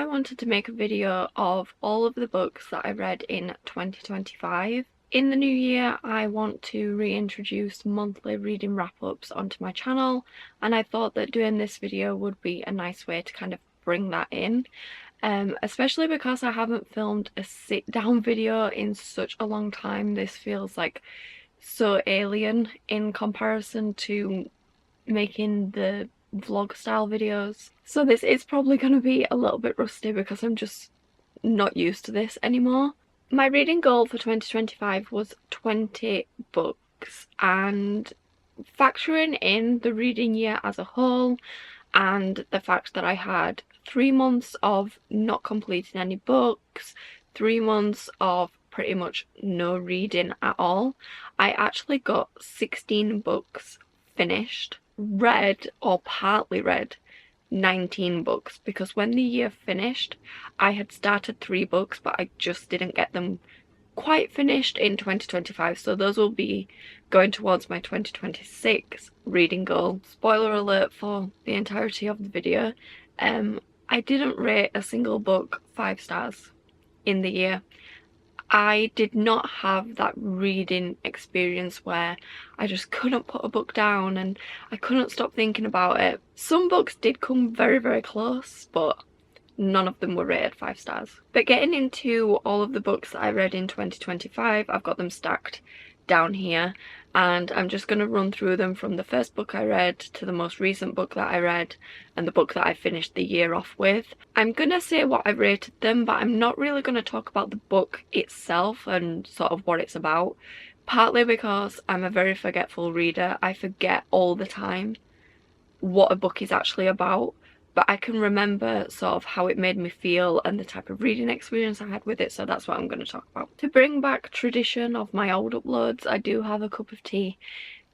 I wanted to make a video of all of the books that I read in 2025. In the new year, I want to reintroduce monthly reading wrap-ups onto my channel, and I thought that doing this video would be a nice way to kind of bring that in. Especially because I haven't filmed a sit-down video in such a long time. This feels like so alien in comparison to making the vlog style videos. So this is probably going to be a little bit rusty because I'm just not used to this anymore. My reading goal for 2025 was 20 books, and factoring in the reading year as a whole and the fact that I had 3 months of not completing any books, 3 months of pretty much no reading at all, I actually got 16 books finished. Read or partly read 19 books, because when the year finished I had started 3 books but I just didn't get them quite finished in 2025, so those will be going towards my 2026 reading goal. Spoiler alert for the entirety of the video, I didn't rate a single book 5 stars in the year. I did not have that reading experience where I just couldn't put a book down and I couldn't stop thinking about it. Some books did come very, very close, but none of them were rated 5 stars. But getting into all of the books that I read in 2025, I've got them stacked down here, and I'm just going to run through them from the first book I read to the most recent book that I read and the book that I finished the year off with. I'm going to say what I rated them, but I'm not really going to talk about the book itself and sort of what it's about, partly because I'm a very forgetful reader. I forget all the time what a book is actually about, but I can remember sort of how it made me feel and the type of reading experience I had with it, so that's what I'm going to talk about. To bring back tradition of my old uploads, I do have a cup of tea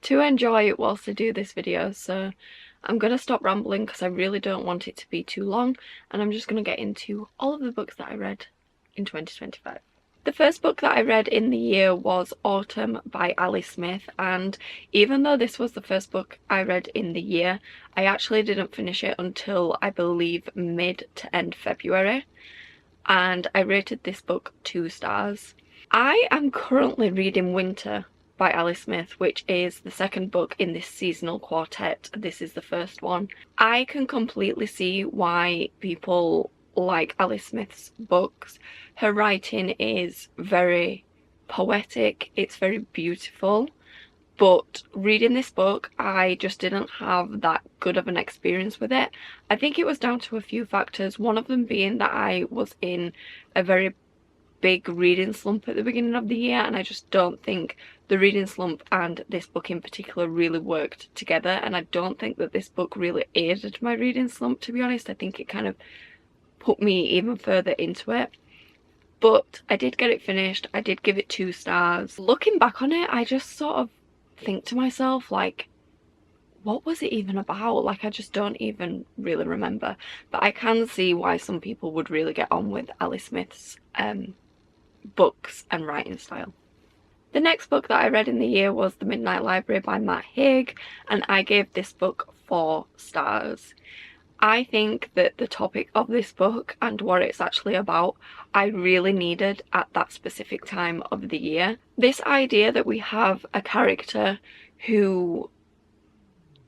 to enjoy whilst I do this video, so I'm going to stop rambling because I really don't want it to be too long, and I'm just going to get into all of the books that I read in 2025. The first book that I read in the year was Autumn by Ali Smith, and even though this was the first book I read in the year, I actually didn't finish it until I believe mid to end February, and I rated this book 2 stars. I am currently reading Winter by Ali Smith, which is the second book in this seasonal quartet. This is the first one. I can completely see why people like Ali Smith's books. Her writing is very poetic, it's very beautiful, but reading this book I just didn't have that good of an experience with it. I think it was down to a few factors, one of them being that I was in a very big reading slump at the beginning of the year, and I just don't think the reading slump and this book in particular really worked together, and I don't think that this book really aided my reading slump, to be honest. I think it kind of put me even further into it. But I did get it finished. I did give it 2 stars. Looking back on it, I just sort of think to myself, like, what was it even about? Like, I just don't even really remember. But I can see why some people would really get on with Ali Smith's books and writing style. The next book that I read in the year was The Midnight Library by Matt Haig, and I gave this book 4 stars. I think that the topic of this book and what it's actually about, I really needed at that specific time of the year. This idea that we have a character who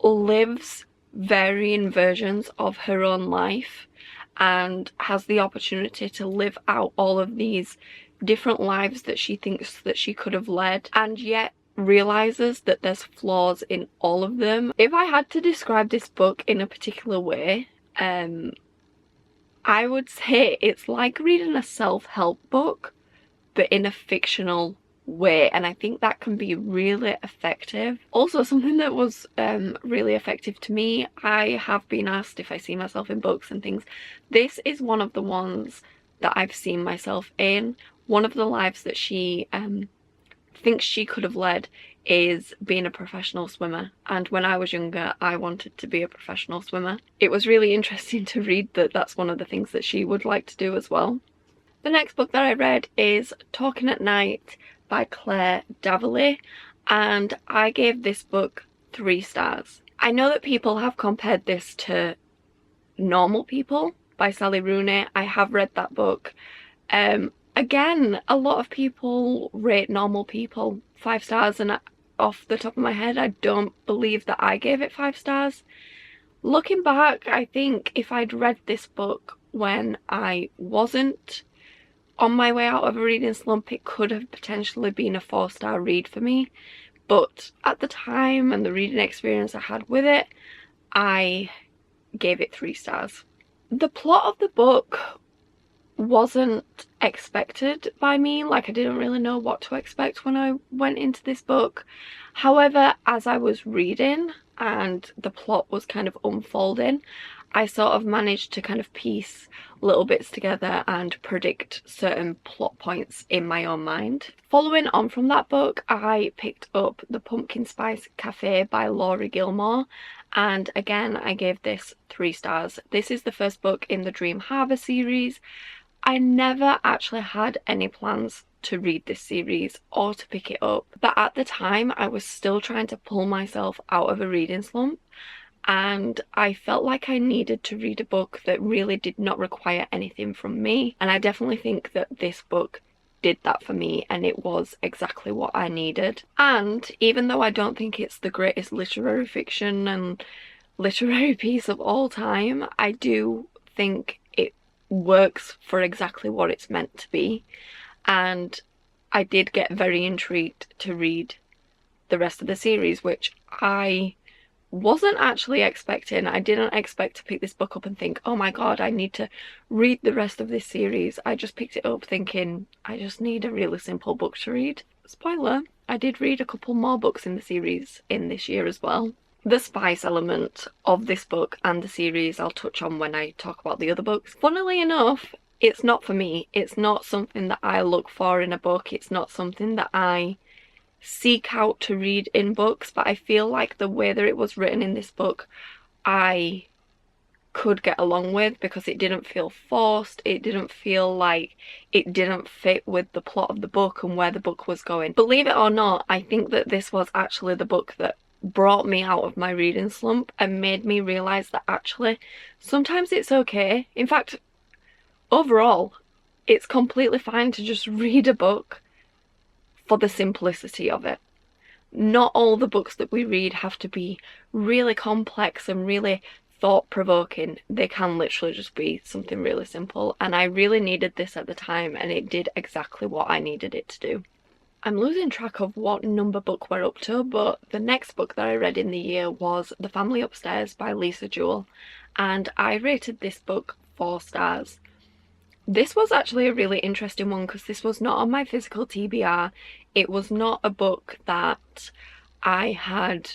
lives varying versions of her own life and has the opportunity to live out all of these different lives that she thinks that she could have led, and yet realizes that there's flaws in all of them. If I had to describe this book in a particular way, I would say it's like reading a self-help book but in a fictional way, and I think that can be really effective. Also, something that was really effective to me, I have been asked if I see myself in books and things. This is one of the ones that I've seen myself in. One of the lives that she thinks she could have led is being a professional swimmer, and when I was younger I wanted to be a professional swimmer. It was really interesting to read that that's one of the things that she would like to do as well. The next book that I read is Talking at Night by Claire Daverley, and I gave this book 3 stars. I know that people have compared this to Normal People, by Sally Rooney. I have read that book. Again, a lot of people rate Normal People 5 stars, and off the top of my head, I don't believe that I gave it 5 stars. Looking back, I think if I'd read this book when I wasn't on my way out of a reading slump, it could have potentially been a 4-star read for me. But at the time and the reading experience I had with it, I gave it 3 stars. The plot of the book wasn't expected by me. Like, I didn't really know what to expect when I went into this book. However, as I was reading and the plot was kind of unfolding, I sort of managed to kind of piece little bits together and predict certain plot points in my own mind. Following on from that book, I picked up The Pumpkin Spice Cafe by Laurie Gilmore, and again I gave this 3 stars. This is the first book in the Dream Harbour series. I never actually had any plans to read this series or to pick it up, but at the time I was still trying to pull myself out of a reading slump, and I felt like I needed to read a book that really did not require anything from me, and I definitely think that this book did that for me, and it was exactly what I needed. And even though I don't think it's the greatest literary fiction and literary piece of all time, I do think it works for exactly what it's meant to be, and I did get very intrigued to read the rest of the series, which I wasn't actually expecting. I didn't expect to pick this book up and think, oh my god, I need to read the rest of this series. I just picked it up thinking I just need a really simple book to read. Spoiler, I did read a couple more books in the series in this year as well. The spice element of this book and the series I'll touch on when I talk about the other books. Funnily enough, it's not for me. It's not something that I look for in a book. It's not something that I seek out to read in books, but I feel like the way that it was written in this book I could get along with, because it didn't feel forced. It didn't feel like it didn't fit with the plot of the book and where the book was going. Believe it or not, I think that this was actually the book that brought me out of my reading slump and made me realise that actually sometimes it's okay. In fact, overall, it's completely fine to just read a book for the simplicity of it. Not all the books that we read have to be really complex and really thought-provoking. They can literally just be something really simple, and I really needed this at the time, and it did exactly what I needed it to do. I'm losing track of what number book we're up to, but the next book that I read in the year was The Family Upstairs by Lisa Jewell, and I rated this book 4 stars. This was actually a really interesting one because this was not on my physical TBR. It was not a book that I had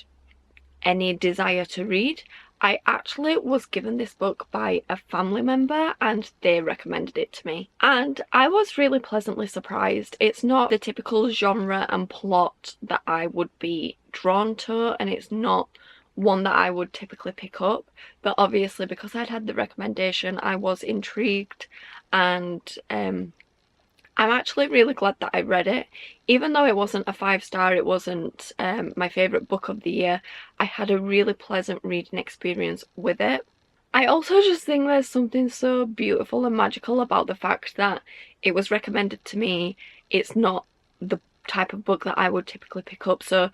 any desire to read. I actually was given this book by a family member and they recommended it to me, and I was really pleasantly surprised. It's not the typical genre and plot that I would be drawn to, and it's not one that I would typically pick up, but obviously because I'd had the recommendation I was intrigued, and I'm actually really glad that I read it. Even though it wasn't a 5-star, it wasn't my favourite book of the year, I had a really pleasant reading experience with it. I also just think there's something so beautiful and magical about the fact that it was recommended to me. It's not the type of book that I would typically pick up, so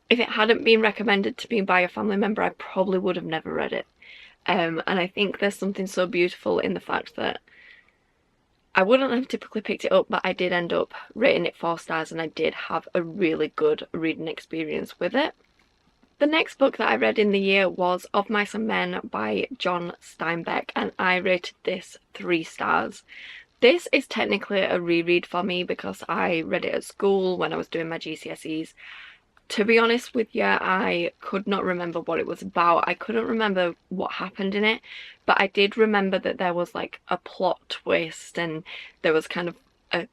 if it hadn't been recommended to me by a family member, I probably would have never read it. And I think there's something so beautiful in the fact that I wouldn't have typically picked it up, but I did end up rating it 4 stars, and I did have a really good reading experience with it. The next book that I read in the year was Of Mice and Men by John Steinbeck, and I rated this 3 stars. This is technically a reread for me because I read it at school when I was doing my GCSEs. To be honest with you, I could not remember what it was about. I couldn't remember what happened in it, but I did remember that there was like a plot twist and there was kind of a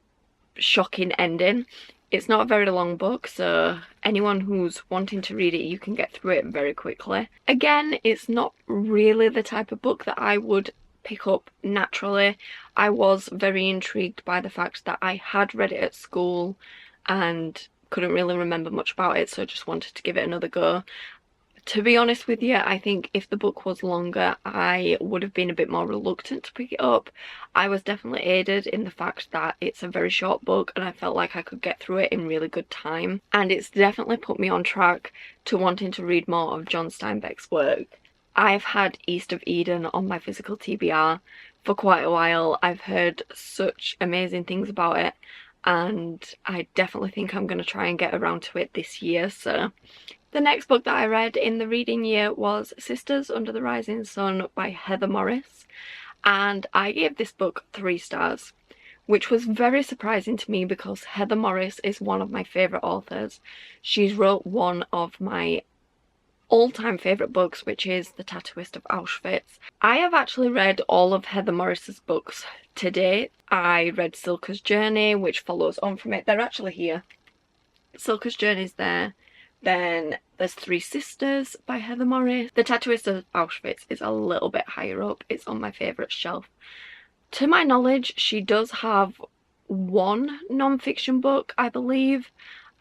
shocking ending. It's not a very long book, so anyone who's wanting to read it, you can get through it very quickly. Again, it's not really the type of book that I would pick up naturally. I was very intrigued by the fact that I had read it at school and couldn't really remember much about it, so I just wanted to give it another go. To be honest with you, I think if the book was longer, I would have been a bit more reluctant to pick it up. I was definitely aided in the fact that it's a very short book and I felt like I could get through it in really good time. And it's definitely put me on track to wanting to read more of John Steinbeck's work. I've had East of Eden on my physical TBR for quite a while. I've heard such amazing things about it, and I definitely think I'm going to try and get around to it this year. So the next book that I read in the reading year was Sisters Under the Rising Sun by Heather Morris, and I gave this book 3 stars, which was very surprising to me because Heather Morris is one of my favourite authors. She's wrote one of my all-time favourite books, which is The Tattooist of Auschwitz. I have actually read all of Heather Morris's books to date. I read Silka's Journey, which follows on from it. They're actually here. Silka's Journey's there. Then there's 3 Sisters by Heather Morris. The Tattooist of Auschwitz is a little bit higher up. It's on my favourite shelf. To my knowledge, she does have one non-fiction book, I believe,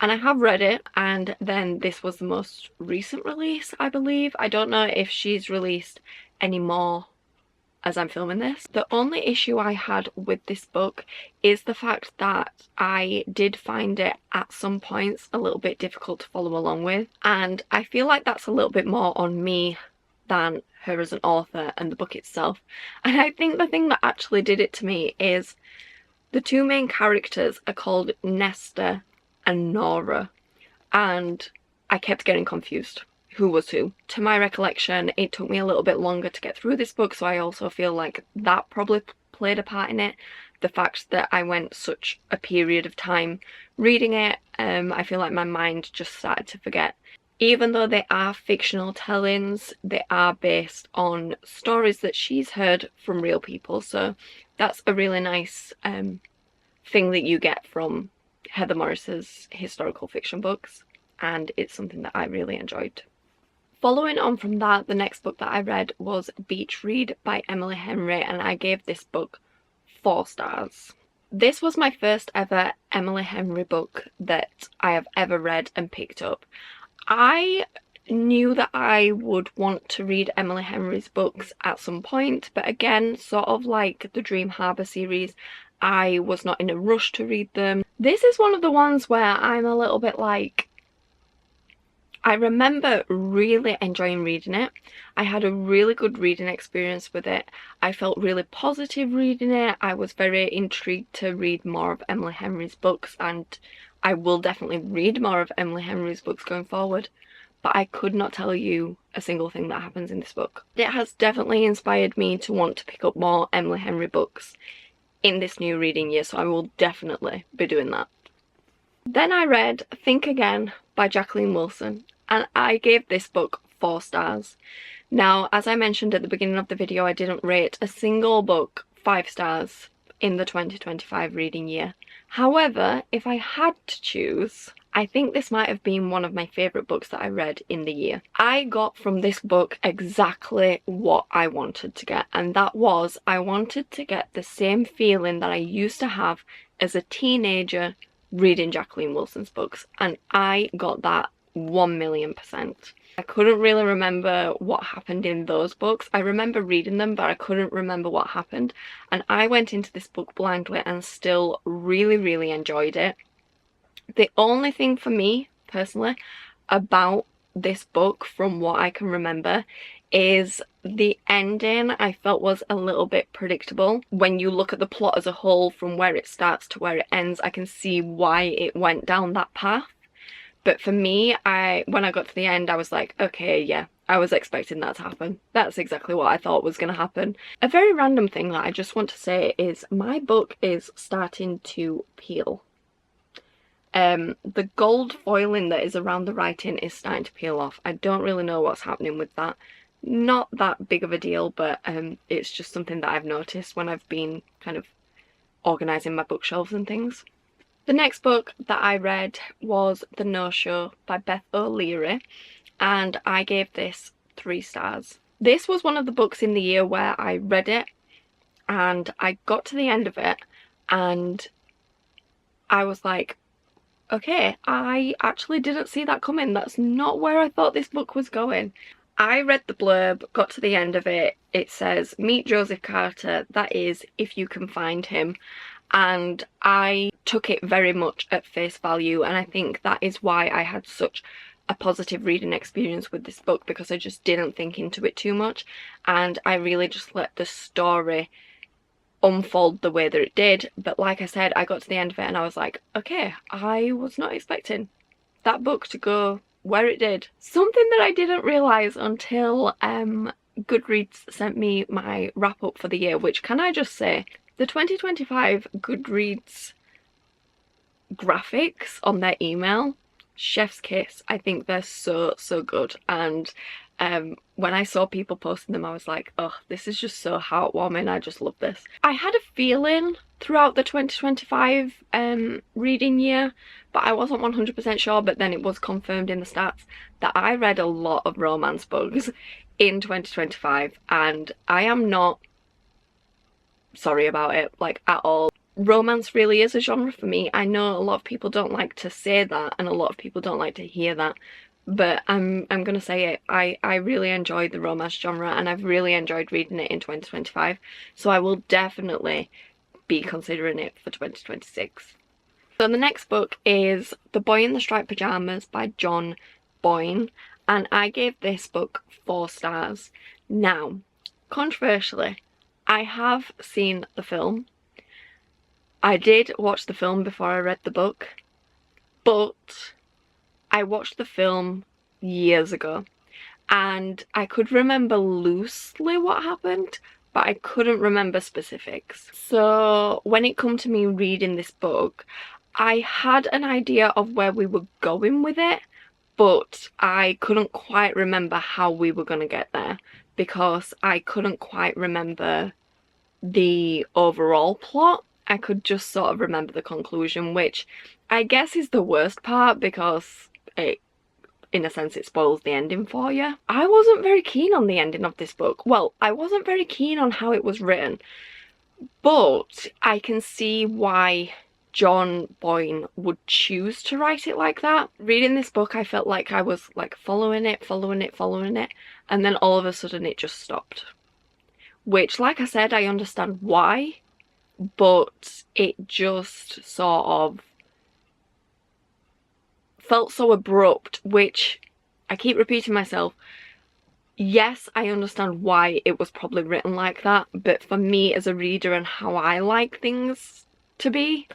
and I have read it, and then this was the most recent release, I believe. I don't know if she's released any more as I'm filming this. The only issue I had with this book is the fact that I did find it at some points a little bit difficult to follow along with, and I feel like that's a little bit more on me than her as an author and the book itself. And I think the thing that actually did it to me is the 2 main characters are called Nesta and Nora, and I kept getting confused who was who. To my recollection, it took me a little bit longer to get through this book, so I also feel like that probably played a part in it. The fact that I went such a period of time reading it, I feel like my mind just started to forget. Even though they are fictional tellings, they are based on stories that she's heard from real people, so that's a really nice thing that you get from Heather Morris's historical fiction books, and it's something that I really enjoyed. Following on from that, the next book that I read was Beach Read by Emily Henry, and I gave this book 4 stars. This was my first ever Emily Henry book that I have ever read and picked up. I knew that I would want to read Emily Henry's books at some point, but again, sort of like the Dream Harbour series, I was not in a rush to read them. This is one of the ones where I'm a little bit like, I remember really enjoying reading it. I had a really good reading experience with it. I felt really positive reading it. I was very intrigued to read more of Emily Henry's books, and I will definitely read more of Emily Henry's books going forward. But I could not tell you a single thing that happens in this book. It has definitely inspired me to want to pick up more Emily Henry books in this new reading year, so I will definitely be doing that. Then I read Think Again by Jacqueline Wilson, and I gave this book 4 stars. Now, as I mentioned at the beginning of the video, I didn't rate a single book 5 stars in the 2025 reading year. However, if I had to choose, I think this might have been one of my favourite books that I read in the year. I got from this book exactly what I wanted to get, and that was I wanted to get the same feeling that I used to have as a teenager reading Jacqueline Wilson's books, and I got that 1,000,000%. I couldn't really remember what happened in those books. I remember reading them, but I couldn't remember what happened, and I went into this book blindly and still really enjoyed it. The only thing for me personally about this book, from what I can remember, is the ending I felt was a little bit predictable. When you look at the plot as a whole, from where it starts to where it ends, I can see why it went down that path. But for me, when I got to the end, I was like, okay, yeah, I was expecting that to happen. That's exactly what I thought was going to happen. A very random thing that I just want to say is my book is starting to peel. The gold foiling that is around the writing is starting to peel off. I don't really know what's happening with that. Not that big of a deal, but it's just something that I've noticed when I've been kind of organising my bookshelves and things. The next book that I read was The No-Show by Beth O'Leary, and I gave this 3 stars. This was one of the books in the year where I read it and I got to the end of it and I was like, Okay, I actually didn't see that coming. That's not where I thought this book was going. I read the blurb, got to the end of it. It says, meet Joseph Carter, that is, if you can find him. And I took it very much at face value, and I think that is why I had such a positive reading experience with this book, because I just didn't think into it too much, and I really just let the story unfold the way that it did. But like I said, I got to the end of it and I was like, okay, I was not expecting that book to go where it did. Something that I didn't realise until Goodreads sent me my wrap up for the year, which, can I just say, the 2025 Goodreads graphics on their email, chef's kiss. I think they're so good, and when I saw people posting them I was like, oh, this is just so heartwarming. I just love this. I had a feeling throughout the 2025 reading year, but I wasn't 100% sure, but then it was confirmed in the stats that I read a lot of romance books in 2025, and I am not sorry about it, like, at all. Romance really is a genre for me. I know a lot of people don't like to say that and a lot of people don't like to hear that, but I'm gonna say it. I really enjoyed the romance genre and I've really enjoyed reading it in 2025, so I will definitely be considering it for 2026. So the next book is The Boy in the Striped Pyjamas by John Boyne, and I gave this book 4 stars. Now, controversially, I have seen the film. I did watch the film before I read the book, but I watched the film years ago and I could remember loosely what happened, but I couldn't remember specifics. So when it come to me reading this book, I had an idea of where we were going with it, but I couldn't quite remember how we were going to get there because I couldn't quite remember the overall plot. I could just sort of remember the conclusion, which I guess is the worst part because it, in a sense, it spoils the ending for you. I wasn't very keen on the ending of this book. Well, I wasn't very keen on how it was written, but I can see why John Boyne would choose to write it like that. Reading this book, I felt like I was like following it, and then all of a sudden it just stopped. Which, like I said, I understand why, but it just sort of felt so abrupt, which I keep repeating myself. Yes, I understand why it was probably written like that, but for me as a reader and how I like things to be,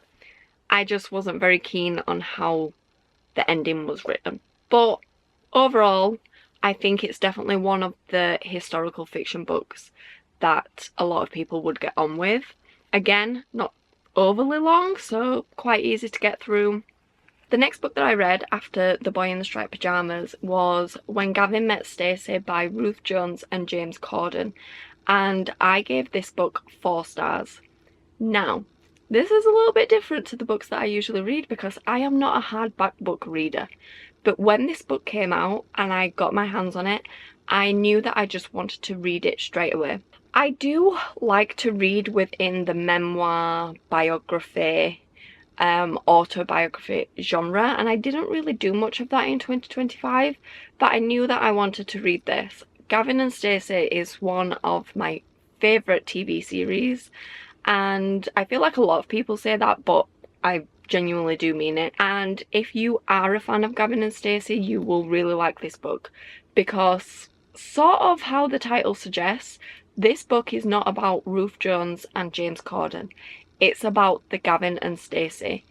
I just wasn't very keen on how the ending was written. But overall, I think it's definitely one of the historical fiction books that a lot of people would get on with. Again, not overly long, so quite easy to get through. The next book that I read after The Boy in the Striped Pyjamas was When Gavin Met Stacey by Ruth Jones and James Corden, and I gave this book 4 stars. Now, this is a little bit different to the books that I usually read because I am not a hardback book reader, but when this book came out and I got my hands on it, I knew that I just wanted to read it straight away. I do like to read within the memoir, biography, autobiography genre, and I didn't really do much of that in 2025, but I knew that I wanted to read this. Gavin and Stacey is one of my favourite TV series, and I feel like a lot of people say that, but I genuinely do mean it. And if you are a fan of Gavin and Stacey, you will really like this book because, sort of how the title suggests, this book is not about Ruth Jones and James Corden. It's about the Gavin and Stacey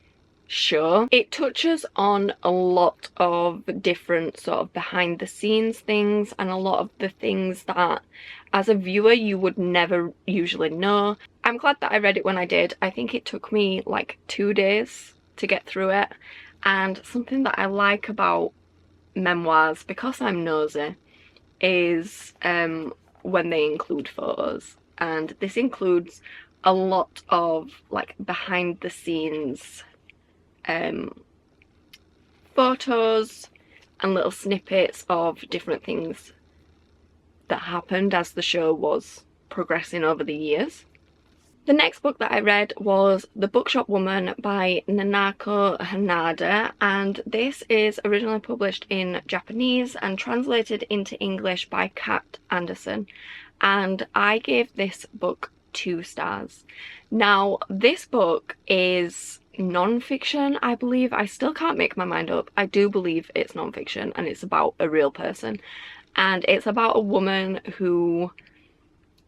show. It touches on a lot of different sort of behind the scenes things and a lot of the things that as a viewer you would never usually know. I'm glad that I read it when I did. I think it took me like 2 days to get through it, and something that I like about memoirs, because I'm nosy, is when they include photos, and this includes a lot of like behind the scenes photos and little snippets of different things that happened as the show was progressing over the years. The next book that I read was The Bookshop Woman by Nanako Hanada, and this is originally published in Japanese and translated into English by Kat Anderson, and I gave this book 2 stars. Now, this book is non-fiction, I believe. I still can't make my mind up. I do believe it's non-fiction and it's about a real person, and it's about a woman who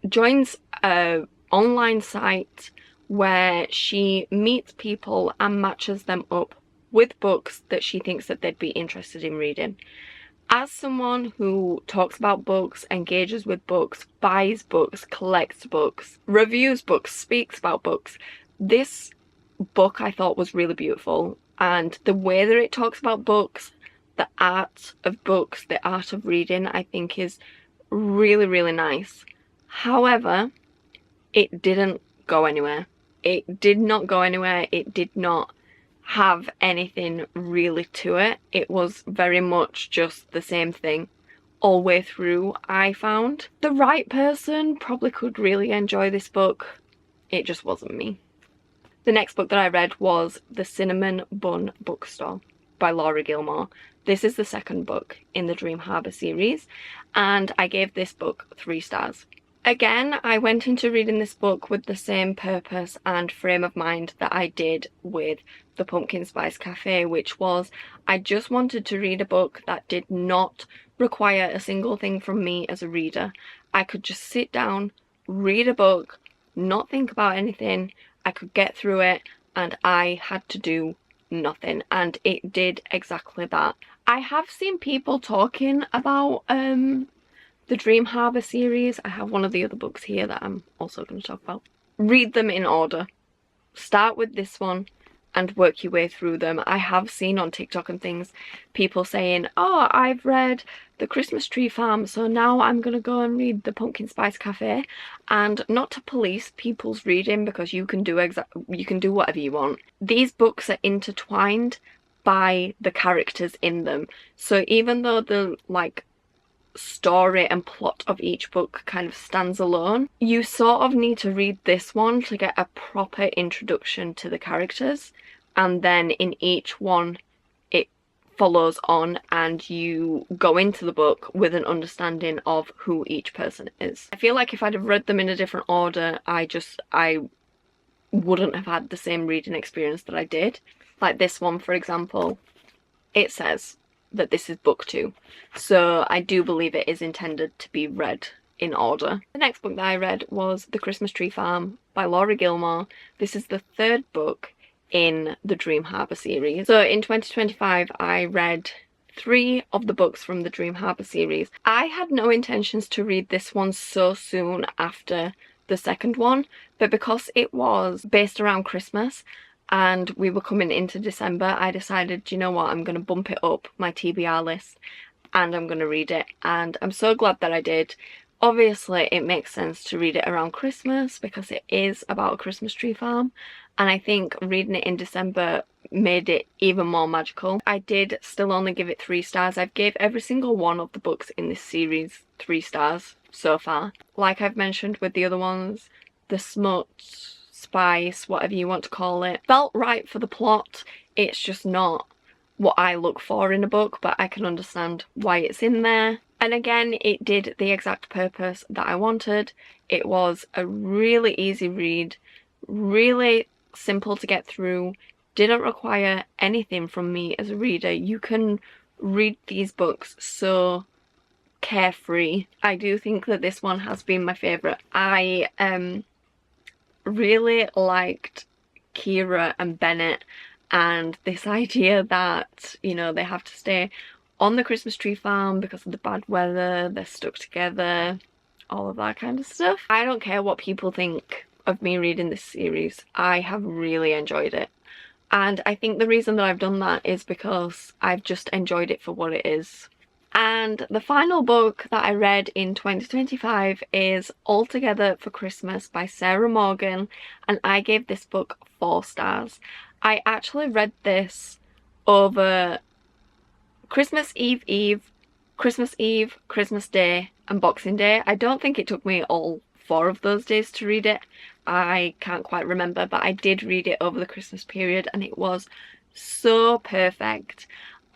joins a online site where she meets people and matches them up with books that she thinks that they'd be interested in reading. As someone who talks about books, engages with books, buys books, collects books, reviews books, speaks about books, this book I thought was really beautiful, and the way that it talks about books, the art of books, the art of reading, I think is really, really nice. However, it didn't go anywhere. It did not go anywhere. It did not have anything really to it. It was very much just the same thing all the way through, I found. The right person probably could really enjoy this book. It just wasn't me. The next book that I read was The Cinnamon Bun Bookstore by Laura Gilmore. This is the second book in the Dream Harbour series, and I gave this book 3 stars. Again, I went into reading this book with the same purpose and frame of mind that I did with The Pumpkin Spice Cafe, which was I just wanted to read a book that did not require a single thing from me as a reader. I could just sit down, read a book, not think about anything, I could get through it, and I had to do nothing, and it did exactly that. I have seen people talking about the Dream Harbour series. I have one of the other books here that I'm also going to talk about. Read them in order. Start with this one and work your way through them. I have seen on TikTok and things people saying, oh, I've read The Christmas Tree Farm, so now I'm going to go and read The Pumpkin Spice Cafe. And not to police people's reading, because you can do whatever you want. These books are intertwined by the characters in them. So even though the story and plot of each book kind of stands alone, you sort of need to read this one to get a proper introduction to the characters, and then in each one it follows on and you go into the book with an understanding of who each person is. I feel like if I'd have read them in a different order, I wouldn't have had the same reading experience that I did. Like this one, for example, it says that this is book 2, so I do believe it is intended to be read in order. The next book that I read was The Christmas Tree Farm by Laura Gilmore. This is the 3rd book in the Dream Harbour series. So in 2025 I read 3 of the books from the Dream Harbour series. I had no intentions to read this one so soon after the second one, but because it was based around Christmas and we were coming into December, I decided, you know what, I'm going to bump it up my TBR list and I'm going to read it, and I'm so glad that I did. Obviously it makes sense to read it around Christmas because it is about a Christmas tree farm, and I think reading it in December made it even more magical. I did still only give it 3 stars. I've gave every single one of the books in this series 3 stars so far. Like I've mentioned with the other ones, the smut, spice, whatever you want to call it, felt right for the plot. It's just not what I look for in a book, but I can understand why it's in there. And again, it did the exact purpose that I wanted. It was a really easy read, really simple to get through, didn't require anything from me as a reader. You can read these books so carefree. I do think that this one has been my favourite. I really liked Kira and Bennett and this idea that, you know, they have to stay on the Christmas tree farm because of the bad weather, they're stuck together, all of that kind of stuff. I don't care what people think of me reading this series, I have really enjoyed it. And I think the reason that I've done that is because I've just enjoyed it for what it is. And the final book that I read in 2025 is All Together for Christmas by Sarah Morgan, and I gave this book 4 stars. I actually read this over Christmas Eve, Christmas Eve, Christmas Day and Boxing Day. I don't think it took me all 4 of those days to read it, I can't quite remember, but I did read it over the Christmas period and it was so perfect.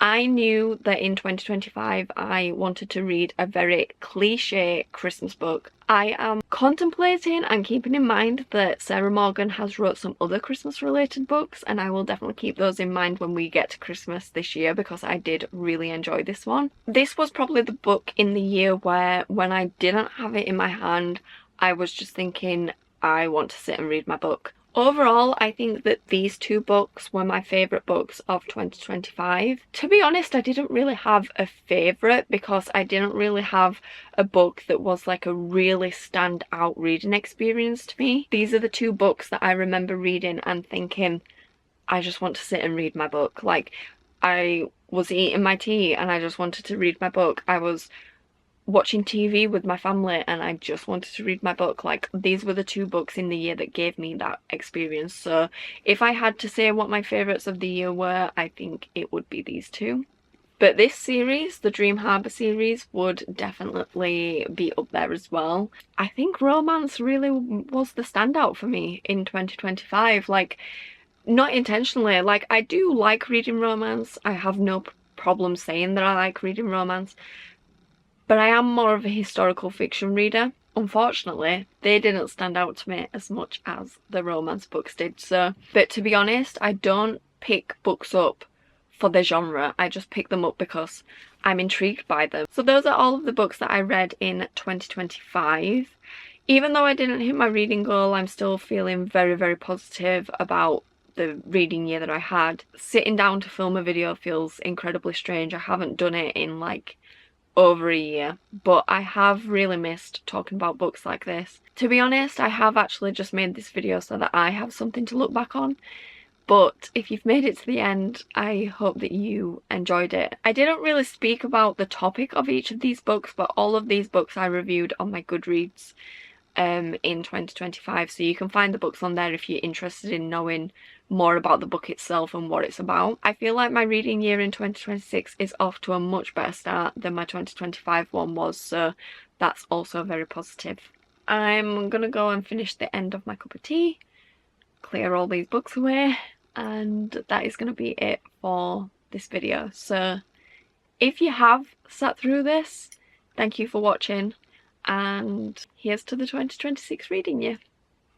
I knew that in 2025 I wanted to read a very cliche Christmas book. I am contemplating and keeping in mind that Sarah Morgan has wrote some other Christmas related books, and I will definitely keep those in mind when we get to Christmas this year because I did really enjoy this one. This was probably the book in the year where when I didn't have it in my hand, I was just thinking I want to sit and read my book. Overall, I think that these two books were my favourite books of 2025. To be honest, I didn't really have a favourite because I didn't really have a book that was like a really stand-out reading experience to me. These are the two books that I remember reading and thinking, I just want to sit and read my book. Like, I was eating my tea and I just wanted to read my book. I was watching TV with my family and I just wanted to read my book. Like, these were the two books in the year that gave me that experience. So if I had to say what my favourites of the year were, I think it would be these two. But this series, the Dream Harbour series, would definitely be up there as well. I think romance really was the standout for me in 2025. Like, not intentionally. Like, I do like reading romance. I have no problem saying that I like reading romance. But I am more of a historical fiction reader. Unfortunately, they didn't stand out to me as much as the romance books did. So, but to be honest, I don't pick books up for the genre. I just pick them up because I'm intrigued by them. So those are all of the books that I read in 2025. Even though I didn't hit my reading goal, I'm still feeling very, very positive about the reading year that I had. Sitting down to film a video feels incredibly strange. I haven't done it in like over a year, but I have really missed talking about books like this. To be honest, I have actually just made this video so that I have something to look back on, but if you've made it to the end, I hope that you enjoyed it. I didn't really speak about the topic of each of these books, but all of these books I reviewed on my Goodreads in 2025, so you can find the books on there if you're interested in knowing more about the book itself and what it's about. I feel like my reading year in 2026 is off to a much better start than my 2025 one was, so that's also very positive. I'm gonna go and finish the end of my cup of tea, clear all these books away, and that is gonna be it for this video. So if you have sat through this, thank you for watching, and here's to the 2026 reading year.